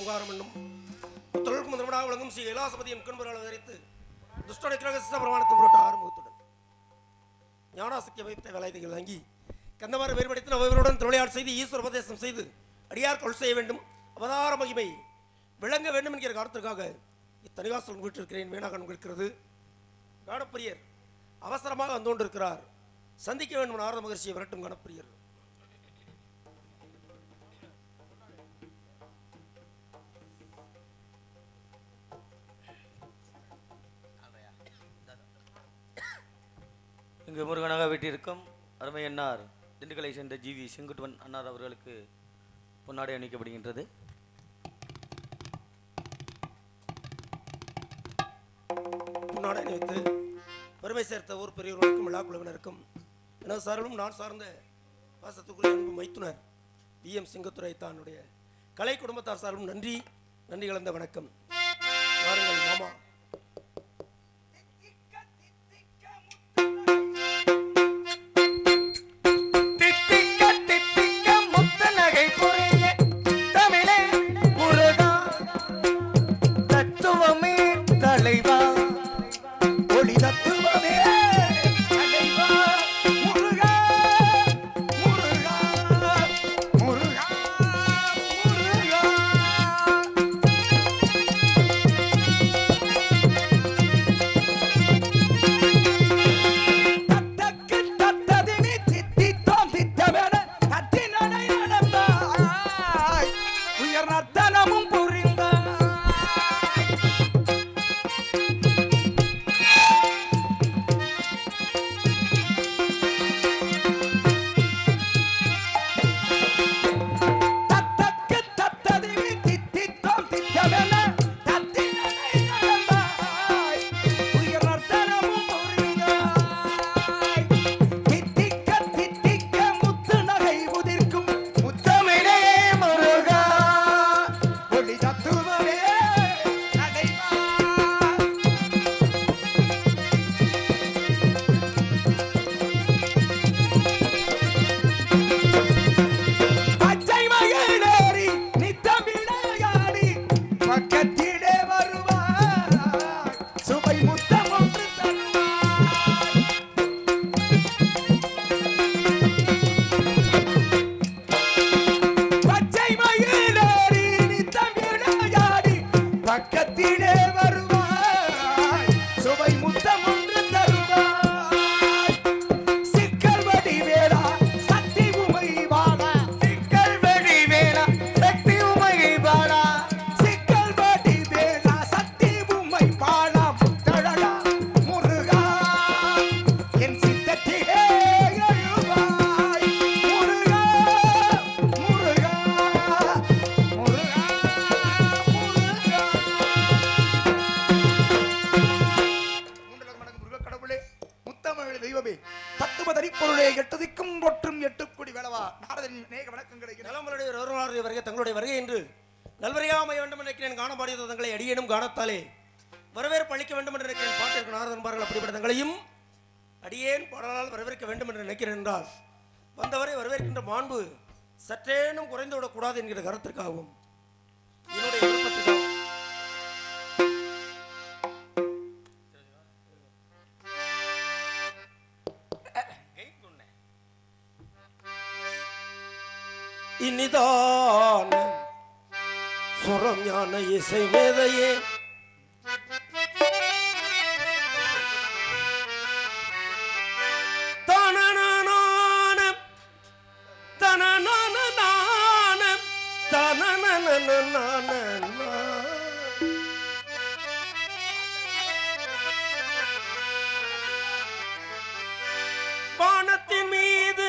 ஓங்காரம் என்னும் தொழிலுக்கு முதல்வனாக விளங்கும் ஸ்ரீ கைலாசபதியின் கண்புறால் விவரித்து துஷ்டனை கிரக பிரமாணத்தின் பொருட்டு ஆறுமுகத்துடன் ஞானாசக்தி வைத்த வேலைகள் வாங்கி கந்தவாறு வேறுபடுத்தி அவர்களுடன் தொழிலாளர் செய்து ஈஸ்வர உபதேசம் செய்து அடியார் கொள் செய்ய வேண்டும் அவதார மகிமை விளங்க வேண்டும் என்கிற காரணத்திற்காக இத்தனிவாசல் வீட்டிருக்கிறேன் வீணாக இருக்கிறது. காணப்பிரியர் அவசரமாக வந்து கொண்டிருக்கிறார். சந்திக்க வேண்டும் நாரத மகர்ஷியை விரட்டும் காணப்பிரியர். இங்கு முருகனாக வீட்டிற்கும் அருமை அன்னார் திண்டுக்கலை சேர்ந்த ஜிவி செங்குட்டுவன் அன்னார் அவர்களுக்கு பொன்னாடை அணிக்கப்படுகின்றது. பொன்னாடை அணிவித்து பெருமை சேர்த்த ஊர் பெரியவர்களுக்கும் விழா குழுவினருக்கும் எனது சார்பிலும் நான் சார்ந்த பாசத்துக்குரிய அன்பு மைத்துனர் BM சிங்கத்துரை தானுடைய கலை குடும்பத்தார் சார்பிலும் நன்றி கலந்த வணக்கம். வாருங்கள் மாமா. தங்களுடைய வருகை என்று நல்வரையாமைய வேண்டும் என்று நினைக்கிறேன். காணப்பாடிய தங்களை அடியேனும் காணத்தாலே வரவேற்பு அளிக்க வேண்டும் என்று நினைக்கிறேன். பாட்டிற்கு நாரதன்பார்கள் அப்படிப்பட்ட தங்களையும் அடியேன் பாடலால் வரவேற்க வேண்டும் என்று நினைக்கிறேன் என்றால் வந்தவரை வரவேற்கின்ற மாண்பு சற்றேனும் குறைந்து விடக்கூடாது என்கிற கருத்திற்காகவும் என்னுடைய விருப்பத்திற்காகவும் இனிதான சுரம் ஞான இசை மேதையே வானத்தின் மீது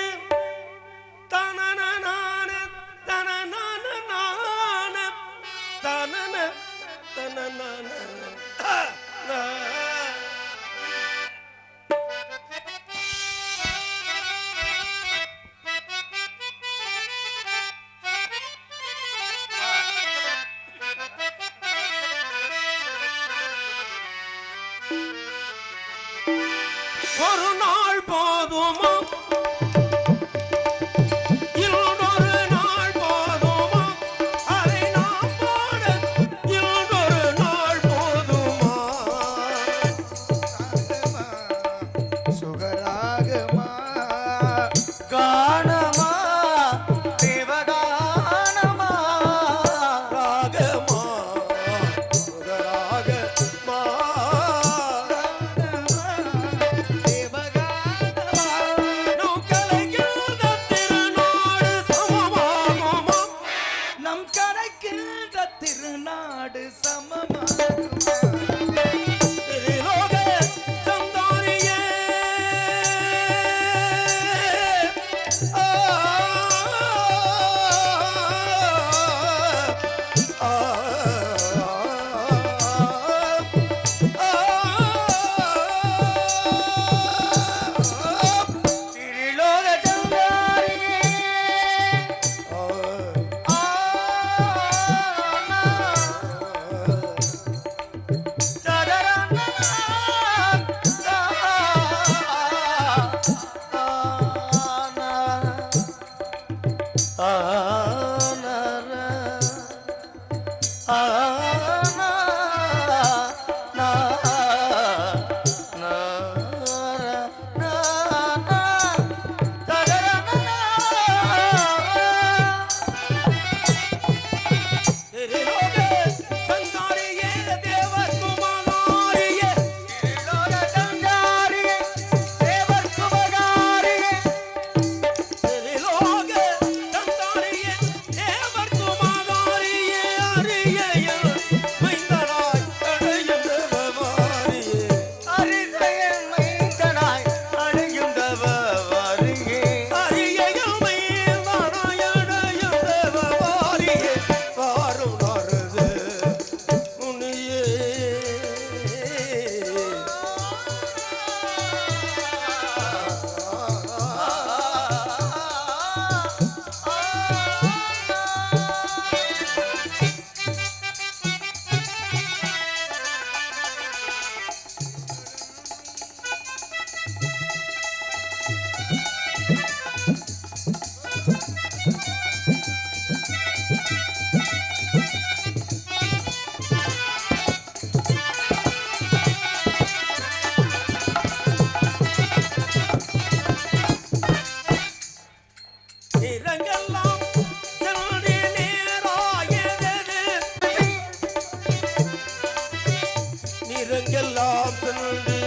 நிறங்கெல்லாம் சென்று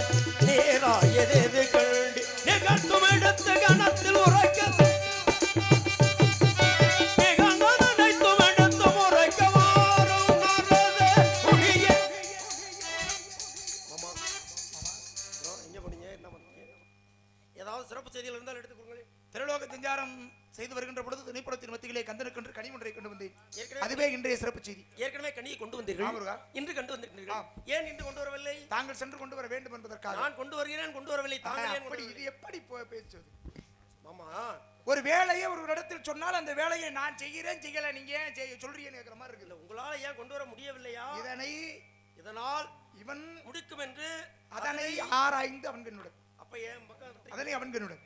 நேராயதேது கண்டு நிகழ்த்தும் எடுத்த கணத்தில் உரைக்க நினைத்தும் எடுத்தும் உரைக்க வாரும் எங்க பண்ணீங்க என்ன பண்ணீங்க ஏதாவது சிறப்பு செய்திகள் இருந்தால் எடுத்துக் கொள்ளுங்களேன். திரலோக சஞ்சாரம் செய்து வருகின்ற பொழுது துணைப்புறத்தின் மத்தியிலே கந்தனுக்கென்று கனி ஒன்றை கொண்டு வந்தேன். அதுவே இன்றைய சிறப்பு செய்தி. ஏற்கனவே கனியை கொண்டு வந்தீர்கள், இன்று கொண்டு வந்திருக்கிறீர்கள். ஏன் இன்று கொண்டு வரவில்லை? தாங்கள் சென்று கொண்டு வர வேண்டும் என்பதற்காக. நான் கொண்டு வருகிறேன், கொண்டு வரவில்லை. தாங்கள் அப்படி இது எப்படி பேசுவது? மாமா, ஒரு வேலையை ஒரு இடத்தில் சொன்னால் அந்த வேலையை நான் செய்கிறேன் செய்யல நீங்க ஏன் சொல்றீங்கன்னு கேக்குற மாதிரி இருக்கு. உங்களால ஏன் கொண்டு வர முடியவில்லையா? இதனால் இவன் முடிக்கும் என்று அதனை ஆராய்ந்து அவன் கண்ணுடன். அப்ப ஏன் பக்கம் அதனை அவன் கண்ணுடன்.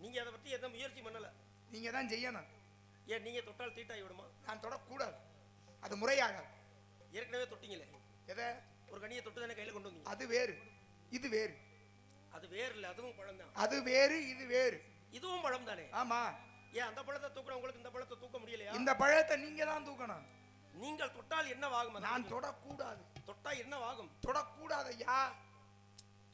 நீங்க அதை பத்தி எந்த முயற்சி பண்ணல. நீங்க தான் செய்யணும். ஏன் நீங்க தொட்டால் தீட்டாய் விடுமா? நான் தொடக்கூடாது, அது முறையாக. ஏற்கனவே தொட்டீங்களே, எதை? ஒரு கனியை தொட்டு தானே கையில கொண்டு வந்தீங்க. அது வேறு, இது வேறு. அது வேறு இல்ல, அதுவும் பழம் தான். அது வேறு, இது வேறு. இதுவும் பழம் தானே? ஆமா. ஏன் அந்த பழத்தை தூக்குற உங்களுக்கு இந்த பழத்தை தூக்க முடியலையா? இந்த பழத்தை நீங்க தான் தூக்கணும். நீங்கள் தொட்டால் என்ன ஆகும்? நான் தொடக்கூடாது. தொட்டா என்ன ஆகும்? தொடக்கூடாது ஐயா.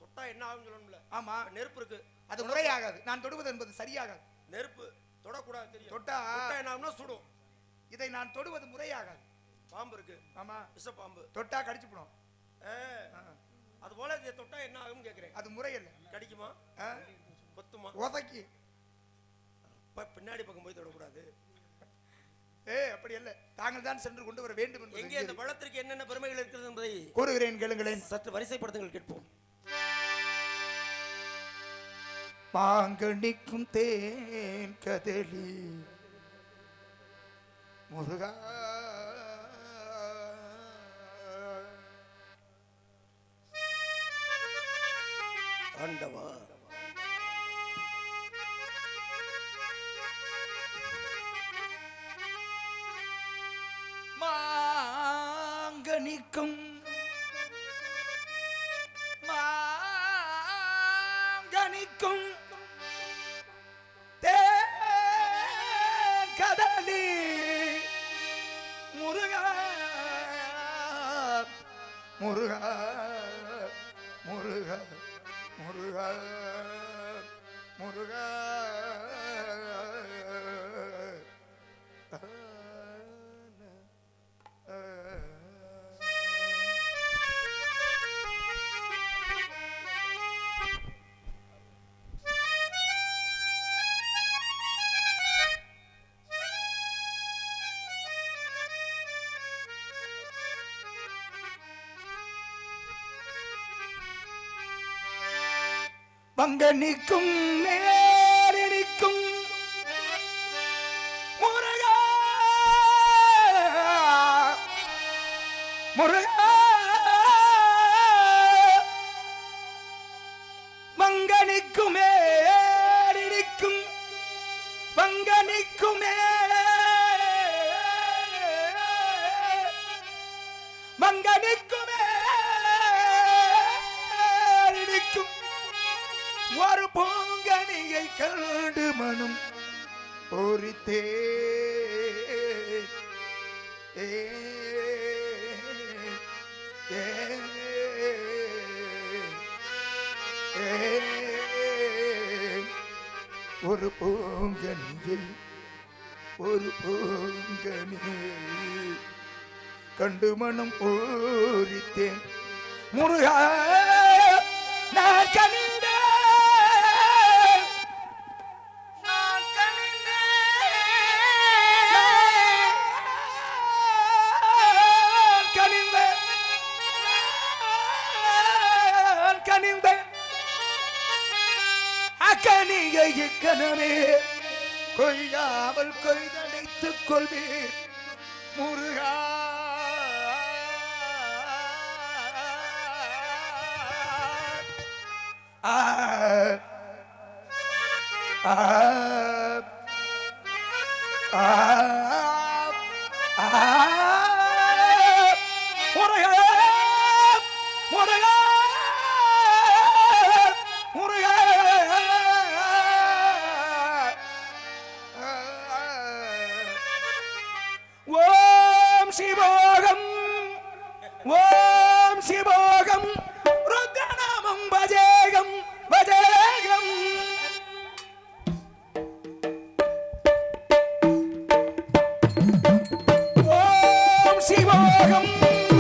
தொட்டா என்ன ஆகும் சொல்லணும்ல. ஆமா, நெருப்பு இருக்கு, அது முறையாகாது. நான் தொடுவது என்பது சரியாகாது. நெருப்பு தொடக்கூடாது தெரியும். தொட்டா என்ன ஆகும்னா சுடும். இதை நான் தொடுவது முறையாகாது. பாம்பு இருக்கு, ஆமா, விஷ பாம்பு, தொட்டா கடிச்சு போடும். அது போல இதை தொட்டா என்ன ஆகும் கேக்குறேன். அது முறை இல்ல. கடிக்குமா? கொத்துமா? உதைக்கு. பின்னாடி பக்கம் போய் தொடக்கூடாது. அப்படி அல்ல. தாங்கள் தான் சென்று கொண்டு வர வேண்டும் என்பது. எங்கே இந்த பழத்திற்கு என்னென்ன பெருமைகள் இருக்கிறது என்பதை கூறுகிறேன், கேளுங்களேன். சற்று வரிசைப்படுத்துங்கள், கேட்போம். மாங்கனிக்கும் தேன் கதலி முருகா, ஆண்டவா, மாங்கனிக்கும் மாங்கனிக்கும் கதலி முருகா முருகா முருகா முருகா முருகா பங்கனிக்கும் மேலினிக்கும் முருகா முருகா மங்கனிக்கும் மேலினிக்கும் பங்கனிக்கும் மேல் ஒரு பூங்கனியை கண்டு மனம் பூரித்தே ஒரு பூங்கனியை கண்டு மனம் பூரித்தேன் முருகா நான் கனவே கொய்யாமல் கொய்தடைத்துக் கொள்வீர் முருகா ஓம் சிவோகம் ஓம் சிவோகம் ருத்ரநாமம் பஜேகம் பஜேகம் ஓம் சிவோகம்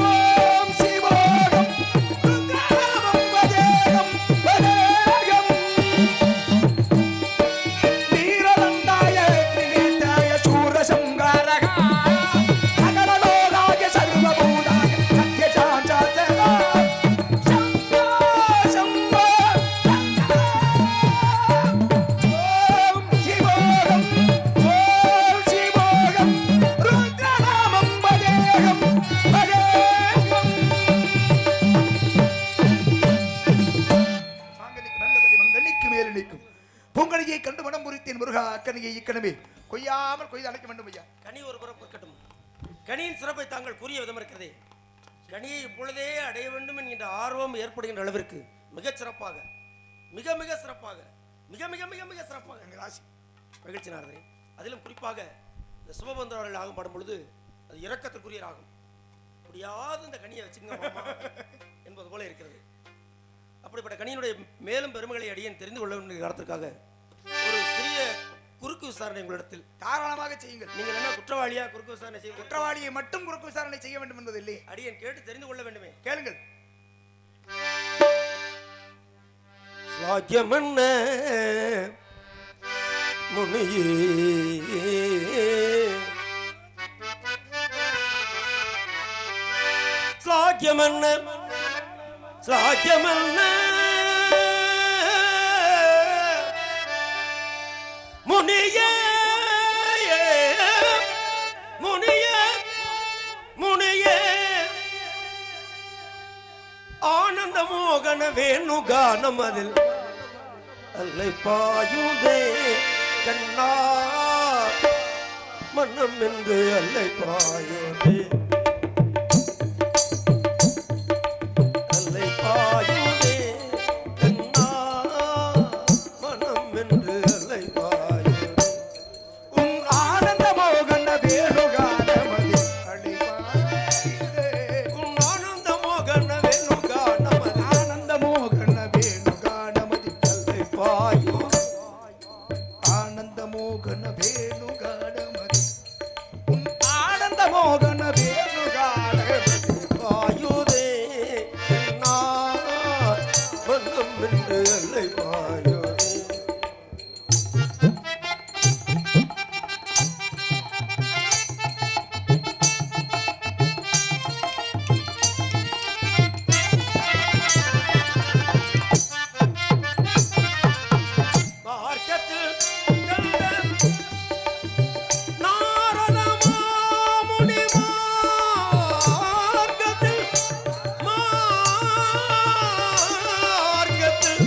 ஓம் சிவோகம் ருத்ரநாமம் பஜேகம் பஜேகம் வீரதண்டாய திரிநேத்ராய சூரசங்காரக பொங்கலியை கண்டு மனம் முறித்தேன் முருகா அக்கனியை இக்கணமே கொய்யாமல் கொய்து அணைக்க வேண்டும் ஐயா. கனி ஒரு புறம் இருக்கட்டும். கனியின் சிறப்பை தாங்கள் கூறிய விதம் இருக்கிறதே, கனியை இப்பொழுதே அடைய வேண்டும் என்கின்ற ஆர்வம் ஏற்படுகின்ற அளவிற்கு மிகச் சிறப்பாக மிக மிக சிறப்பாக மிக மிக மிக மிக சிறப்பாக எங்கள் ராசி மகிழ்ச்சி நாரதரே. அதிலும் குறிப்பாக இந்த சுபபந்தவர்கள் ஆகும் படும் பொழுது அது இரக்கத்திற்குரிய ஆகும். முடியாது இந்த கனியை வச்சுங்க என்பது போல இருக்கிறது. அப்படிப்பட்ட கனியினுடைய மேலும் பெருமைகளை அடியேன் தெரிந்து கொள்ள வேண்டிய காரணத்திற்காக ஒரு சிறிய குறுக்கு விசாரணை உங்களிடத்தில் தாராளமாக செய்யுங்கள். நீங்கள் என்ன குற்றவாளியா குறுக்கு விசாரணை செய்ய? குற்றவாளியை மட்டும் குறுக்கு விசாரணை செய்ய வேண்டும் என்பது இல்லை, அடியேன் கேட்டு தெரிந்து கொள்ள வேண்டுமே. கேளுங்கள். ஸ்லாக்கியமன்ன முனியே ஸ்லாக்கியமன்ன ஸ்லாக்கியமன்ன முனியே முனியே முனியே ஆனந்த மோகன வேணுகானம் அதில் அல்லை பாயுதே கண்ணா மன்னம் என்று அல்லை பாயுதே அல்லை பாயுதே கண்ணா மனம் என்று அல்லை பாயுதே உன் ஆனந்த மோகன வேணுகானம் அதில் அல்லை பாயுதே உன் ஆனந்த மோகன வேணுகானம் அதில் ஆனந்த மோகன வேணுகானம் அதில் அல்லை பாயுதே ஆனந்த மோகன வேணுகானம் அதில் உன் ஆனந்த மோகன வேணுகானம் அதில் பாயுதே கண்ணா மனம் என்று அல்லை பாயுதே. மார்க்கத்தில் கண்ட நாரத மாமுனி மார்க்கத்தில்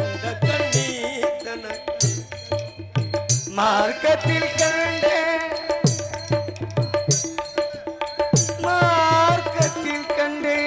இந்த கண்ணீர் தனக்கு மார்க்கத்தில் கண்டே மார்க்கத்தில் கண்டே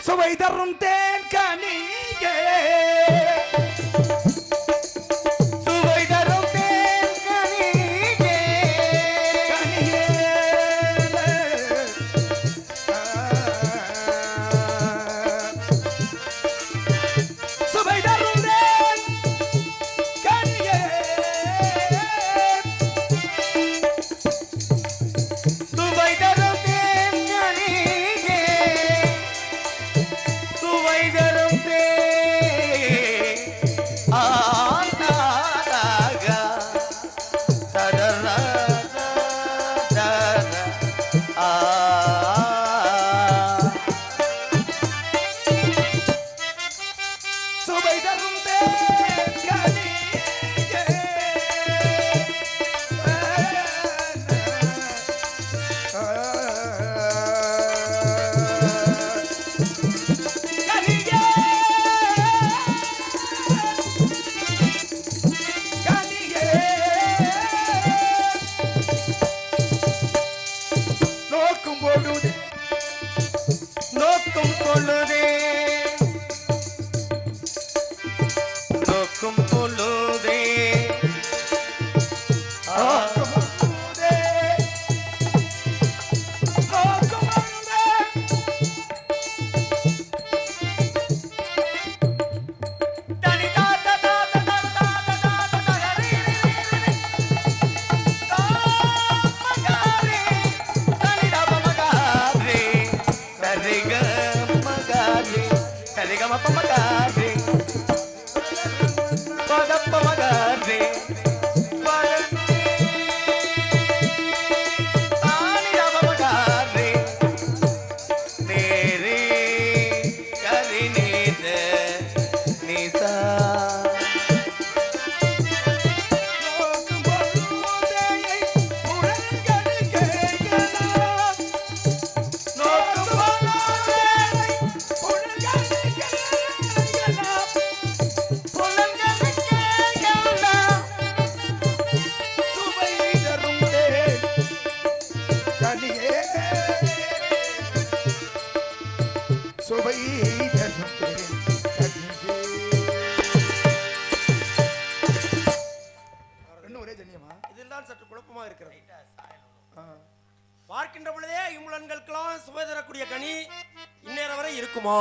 சுவை தரும் தேன் கனியே சுவை தரும் தேன் கனியே கனியே சுவை தரும் தேன் கனியே சுவை தரும் தேன் கனியே சுவை தரும் தேன் ஆனாராகா தடரா ஆ சுவை தரும் தேன் கனியே கனியே கனியே நோக்கும் பொழுது நோக்கும் பொழுதே நோக்கும் பொழுதே நோக்கும் பொழுதே நோக்கும் பொழுதே தனி தாத்த தாத்த தாத்த தாத்த தாத்த தகரி மகாரி தனி தப மகாரி சரிக மகாரி சரிக மப்ப மகாரி பதப்ப மகாரி தானி தப மகாரி நேரி கரி நீத நிசா நோக்கும் பொழுதே முழங்கடி கேட்கலாம் நோக்கும் பொழுதே முழங்கடி கேட்கலாம் புலன்களுக்கே எல்லாம் சுவை தரும் தேன் கனியே சுவை தரும் தேன் கனியே இன்னும் ஒரே ஜன்னியமா இதில் தான் சற்று குழப்பமாக இருக்கிறது. பார்க்கின்ற பொழுதே இம்முலன்களுக்கெல்லாம் சுவை தரக்கூடிய கனி இந்நேரம் வரை இருக்குமா?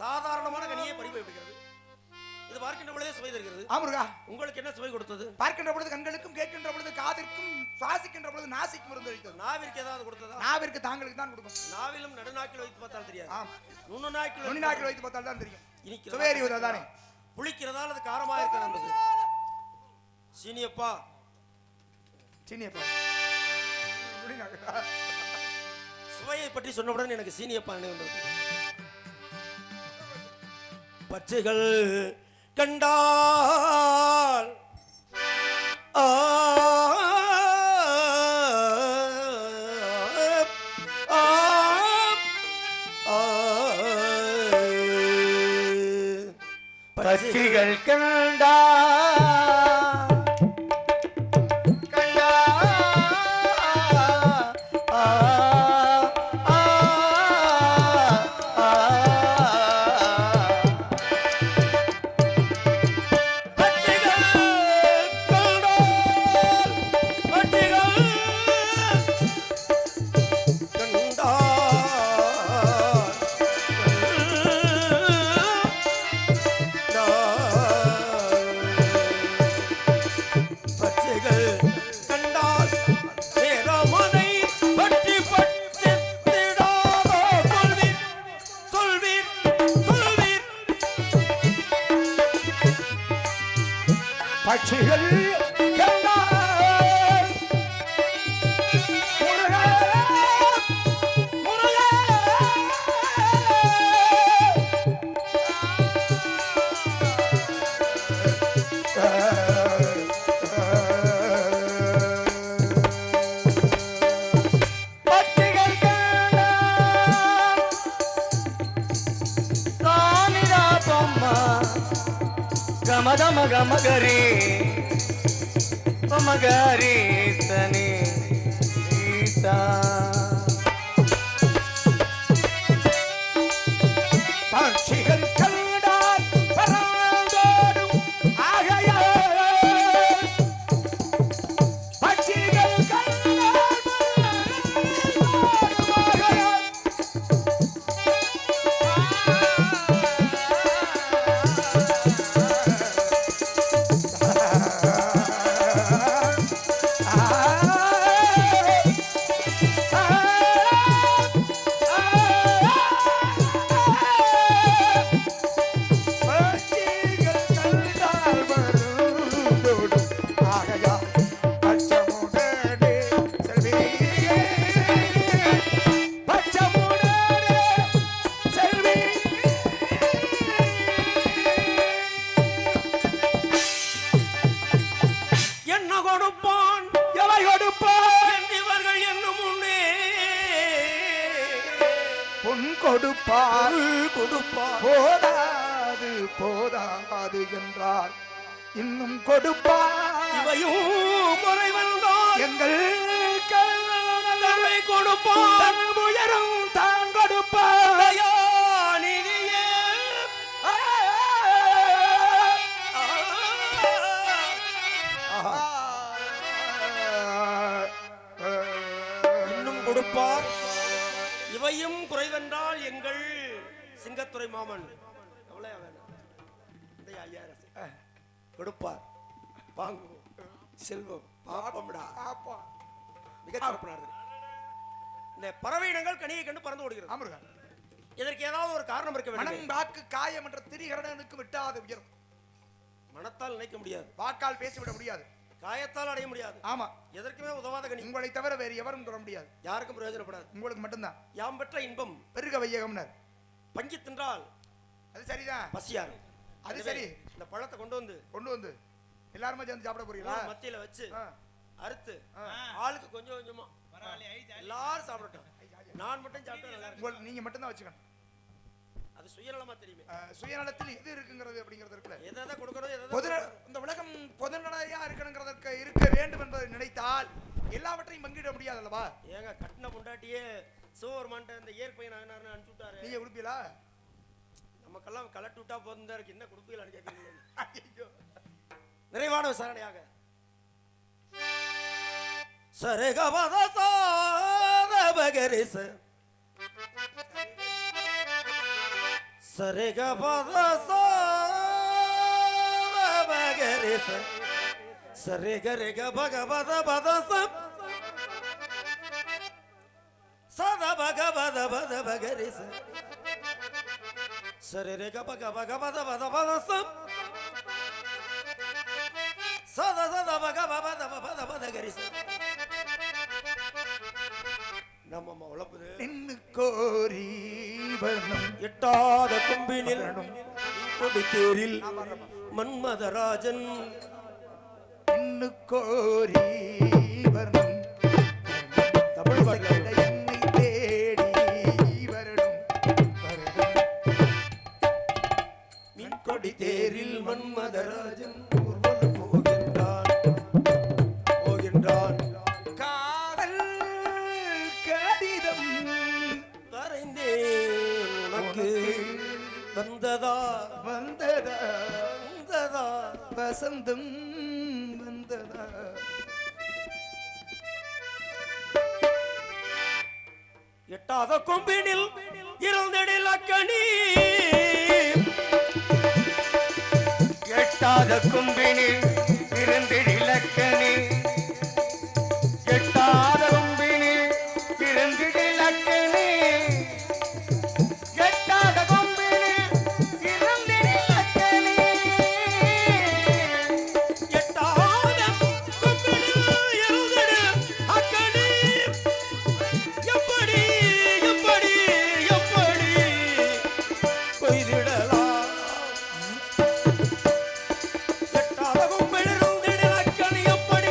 சாதாரணமான கனியை பறிபோய்விடுகிறது. இது பார்க்கின்ற பொழுதே சுவை தருகிறது. ஆமுருகா உங்களுக்கு என்ன சுவை கொடுத்தது? பார்க்கின்ற பொழுது கண்களுக்கும் கேட்கின்ற பொழுது காதிற்கும் சுவாசிக்கின்ற பொழுது நாசிக்கும் இருந்து வைத்தது நாவிற்கு ஏதாவது கொடுத்ததா? நாவிற்கு தாங்களுக்கு தான் கொடுக்கும் நாவிலும் நடுநாக்கில் வைத்து பார்த்தால் தெரியாது. ஆம் நுண்ணு நாக்கில் நுனி நாக்கில் வைத்து பார்த்தால் தான் தெரியும் இனிக்கிறதா? சுவையறிவது தானே புளிக்கிறதா அல்லது காரமாக இருக்கிறது என்பது. சீனியப்பா சீனியப்பா நுனி நாக்கு சுவையை பற்றி சொன்னவுடன் எனக்கு சீனியப்பா நினைவு வந்தது. பச்சைகள் கண்டால் ஆ ஆ ஆ பட்சிகள் கண்டா கண்டா ஆ ஆ ஆ பச்சைகள் கண்டால் பச்சைகள் கண்டால் நேரமனை பற்றி பற்றித்திடாதோ சொல்வீர் சொல்வீர் சொல்வீர். பட்சிகள் கண்டால் முருகா முருகா பட்சிகள் கண்டா சானிதா பொம்மா கமதம கமகரி மகரி சனி சீதா கொடுப்பான் எவை கொடுப்பான் என்று இவர்கள் என்னும் முன்னே பொன் கொடுப்பார் கொடுப்பான் போதாது போதாது என்றால் இன்னும் கொடுப்பார் இவையும் குறைவந்தால் எங்கள் தன்னை கொடுப்பான் உயரும் தான் கொடுப்பார் தயாநிதியே. இன்னும் கொடுப்பார் இவையும் குறைவென்றால் எங்கள் சிங்கத்துறை மாமன் எவ்வளவு வேணும் இந்த 5000 கொடுப்பார் வாங்குவோம் செல்வம் பாப்பம்டா மிக சிறப்பானது. இந்த பறவை இனங்கள் கனியை கண்டு பறந்து ஓடுகிறது. ஆமருகா இதற்கு ஏதாவது ஒரு காரணம் இருக்க வேண்டும். மனம் வாக்கு காயம் என்ற திரிகரணனுக்கு விட்டாது உயரும். மனத்தால் நினைக்க முடியாது, வாக்கால் பேசிவிட முடியாது, காயத்தால் அடைய முடியாது. ஆமா எதற்குமே உதவாத கனி. உங்களை தவிர வேறு எவரும் தொட முடியாது, யாருக்கும் பிரயோஜனப்படாது. உங்களுக்கு மட்டும்தான். யாம் பெற்ற இன்பம் பெருக வையகம்னர் பங்கி தின்றால் அது சரிதான், பசியாரு. அது சரி. இந்த பழத்தை கொண்டு வந்து எல்லாருமே சேர்ந்து சாப்பிட போறீங்களா? மத்தியில வச்சு ஆ. அறுத்து ஆளுக்கு கொஞ்சம் கொஞ்சமா எல்லாரும் சாப்பிடட்டும். நான் மட்டும் சாப்பிட்டா நல்லா இருக்கும். நீங்க மட்டும்தான் வச்சுக்கணும். அது சுயநலமா தெரியுமே. சுயநலத்தில் எது இருக்குங்கிறது அப்படிங்கிறது இருக்குல்ல. எதை கொடுக்கணும் பொது இந்த உலகம் பொதுநடையா இருக்கணுங்கிறதற்கு இருக்க வேண்டும் என்பதை நினைத்தால் எல்லாவற்றையும் பங்கிட முடியாது அல்லவா? ஏங்க கட்டின பொண்டாட்டியே சிவபெருமான்ட்ட இந்த இயற்கை நாகனார்னு அனுப்பிச்சு விட்டாரு. நீங்க கொடுப்பீங்களா? நமக்கெல்லாம் கலட்டு விட்டா போதும் இருக்கு. என்ன கொடுப்பீங்களான்னு கேட்குறீங்க. நிறைவான விசாரணையாக சரிகபத சாதபகரிச சரிகபத சாதபகரிச சரிகரிக பகபத பதச சதபகபத பத பகரிச சரிரிக பகபத பத பதச சத சத பகபத பத பத கரிச. நம்ம உழப்புது நின்னு கோரி வர்ணம் எட்டாத கும்பினில் கொடி தேரில் மன்மதராஜன் நின்னு கோரி வர்ணம் தமிழ் பாடல் என்னை தேடி வரணும் மின் கொடி தேரில் மன்மதராஜன் ஊர்வலம் போகின்றான் காதல் கடிதம் வரைந்தேன் உனக்கு வந்ததா வந்ததா வசந்தம் வந்ததா. எட்டாத கொம்பினில் இருந்தடில் அக்கணி எட்டாத கும்பினில் இருந்திடிலக்கணி எட்டாத கும்பினில் இருந்திடிலக்கணி எட்டாத கும்பினில் இருந்திடிலக்கணி எட்டாத கொம்பினில் இருந்தடில் அக்கணி எப்படி எப்படி எப்படி கொய்திடலாம். எட்டாத கொம்பினில் இருந்தடில் அக்கணி எப்படி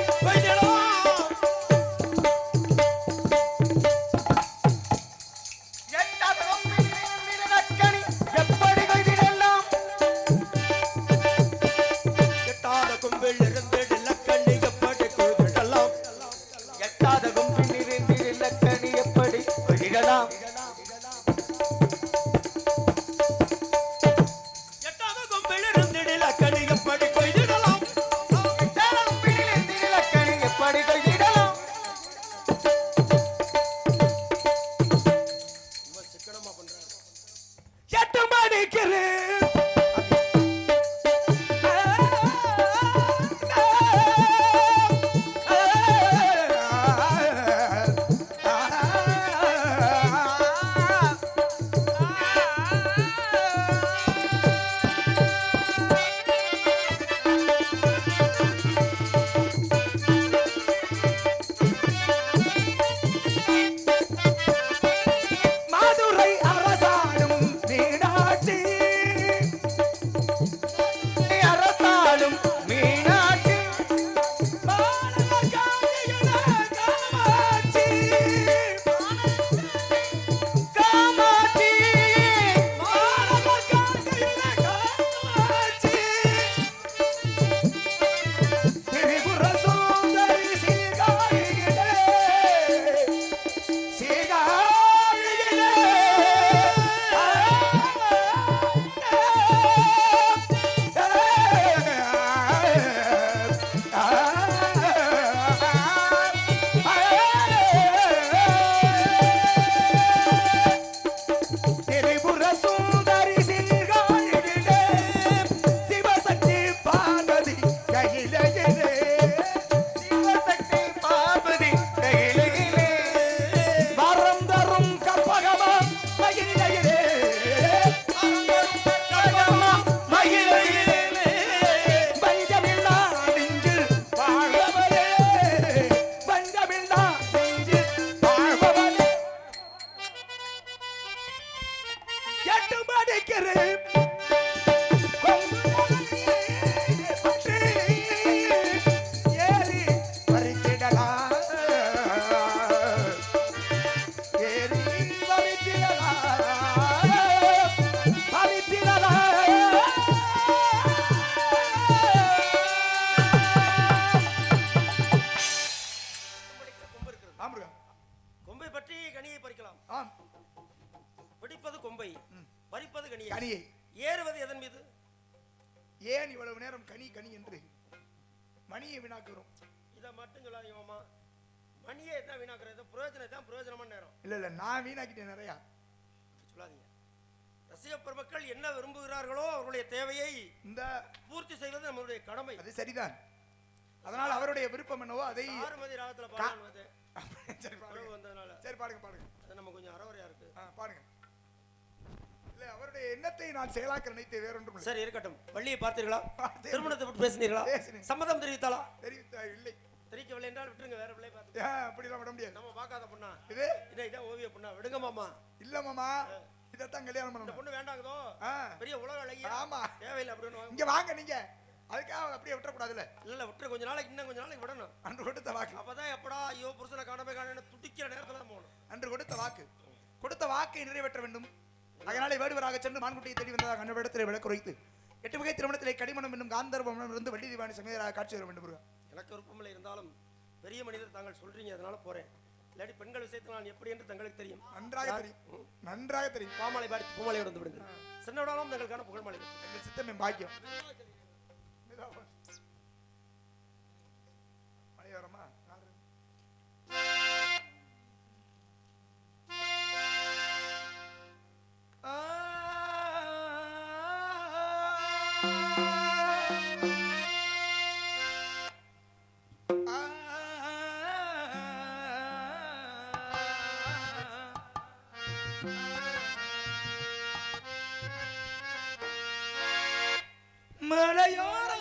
ஆமுருகா. கொம்பை பற்றி கனியை பறிக்கலாம். ஆம். பிடிப்பது கொம்பை, பறிப்பது கனியை. கனியை. ஏறுவது எதன் மீது? ஏன் இவ்வளவு நேரம் கனி கனி என்று மணியை வீணாக்குறோம்? இதை மட்டும் சொல்லாதீங்க மாமா. மணியை என்ன வீணாக்குறது? பிரயோஜனம் தான் பிரயோஜனமான நேரம். இல்ல நான் வீணாக்கிட்டேன் நிறையா. சொல்லாதீங்க. ரசிக பெருமக்கள் என்ன விரும்புகிறார்களோ அவர்களுடைய தேவையை இந்த பூர்த்தி செய்வது நம்மளுடைய கடமை. அது சரிதான். அதனால் அவருடைய விருப்பம் என்னவோ அதை சாருமதி ராகத்துல பாடுவது. சரி பாடுங்க. வந்ததுனால சரி பாடுங்க பாடுங்க. அது நம்ம கொஞ்சம் அறவரையா இருக்கு. பாடுங்க. இல்ல அவருடைய எண்ணத்தை நான் செயலாக்க நினைத்தே வேறொன்றும் இல்லை. சரி இருக்கட்டும். வள்ளியை பார்த்தீர்களா? பார்த்தேன். திருமணத்தை பற்றி பேசினீர்களா? பேசினேன். சம்மதம் தெரிவித்தாளா? இல்லை. தெரிவிக்கவில்லை என்றால் விட்டுருங்க, வேற பிள்ளை பார்த்து. அப்படிலாம் விட முடியாது. நம்ம பார்க்காத பொண்ணா இது? இதான் ஓவிய பொண்ணா? விடுங்க மாமா. இல்ல மாமா, இதத்தான் கல்யாணம் இந்த பண்ணணும். பொண்ணு வேண்டாங்கதோ, பெரிய உலக அழகியா. ஆமா, தேவையில்லை அப்படின்னு. இங்க வாங்க நீங்க. அதுக்காக அப்படியே விட்டுற கூடாதுல்ல. இல்ல விட்டுற கொஞ்ச நாளைக்கு, இன்னும் கொஞ்ச நாளைக்கு விடணும். அன்று கொடுத்த வாக்கு. அப்பதான் எப்படா ஐயோ புருஷனை காணவே காண துடிக்கிற நேரத்துல தான் போகணும். அன்று கொடுத்த வாக்கு. கொடுத்த வாக்கை நிறைவேற்ற வேண்டும். அதனாலே வேடுவராக சென்று மான்குட்டியை தேடி வந்ததாக அன்னவிடத்திலே விளக்கு வைத்து 8 வகை திருமணத்திலே கடிமணம் என்னும் காந்தர்வம் இருந்து வள்ளி தீவானி சமேதராக காட்சி வர வேண்டும். எனக்கு விருப்பமில்லை, இருந்தாலும் பெரிய மனிதர் தாங்கள் சொல்றீங்க, அதனால போறேன். இல்லாட்டி பெண்கள் விஷயத்தில் நான் எப்படி என்று தங்களுக்கு தெரியும். நன்றாக தெரியும், நன்றாக தெரியும். பாமாலை பாடி பூமாலை வந்து விடுங்க. சின்னவிடாலும் தங்களுக்கான புகழ்மாலை. எங்கள் சித்தமே பாக்கியம். மலையோரமா மலையோர